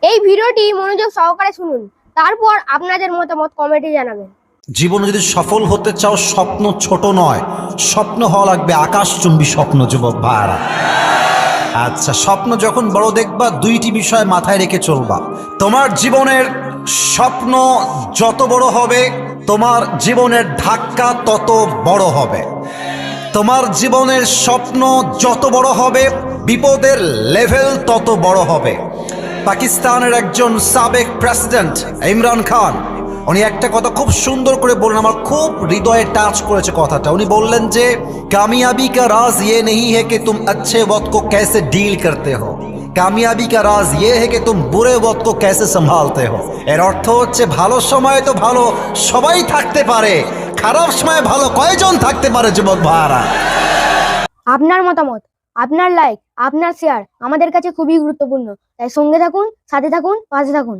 এই ভিডিওটি মনোযোগ সহকারে শুনুন, তারপর আপনাদের মতামত কমেন্টে জানাবেন। জীবনে যদি সফল হতে চাও, স্বপ্ন ছোট নয়, স্বপ্ন হওয়া লাগবে আকাশচুম্বী স্বপ্ন। যুবক ভাইরা, আচ্ছা, স্বপ্ন যখন বড় দেখবা, দুইটি বিষয় মাথায় রেখে চলবা। তোমার জীবনের স্বপ্ন যত বড় হবে, তোমার জীবনের ধাক্কা তত বড় হবে। তোমার জীবনের স্বপ্ন যত বড় হবে, বিপদের লেভেল তত বড় হবে। পাকিস্তানের একজন সাবেক প্রেসিডেন্ট ইমরান খান, উনি একটা কথা খুব সুন্দর করে বললেন, আমার খুব হৃদয়ে টাচ করেছে কথাটা। উনি বললেন যে কামিয়াবি কা রাজ ये नहीं है कि तुम अच्छे वक्त को कैसे डील करते हो, কামিয়াবি কা রাজ ये है कि तुम बुरे वक्त को कैसे संभालते हो। এর অর্থ হচ্ছে, ভালো সময় তো ভালো সবাই থাকতে পারে, খারাপ সময় ভালো কয়জন থাকতে পারে? যুবক ভাইরা, আপনার মতামত, আপনার লাইক, আপনার শেয়ার আমাদের কাছে খুবই গুরুত্বপূর্ণ। তাই সঙ্গে থাকুন, সাথে থাকুন, পাশে থাকুন।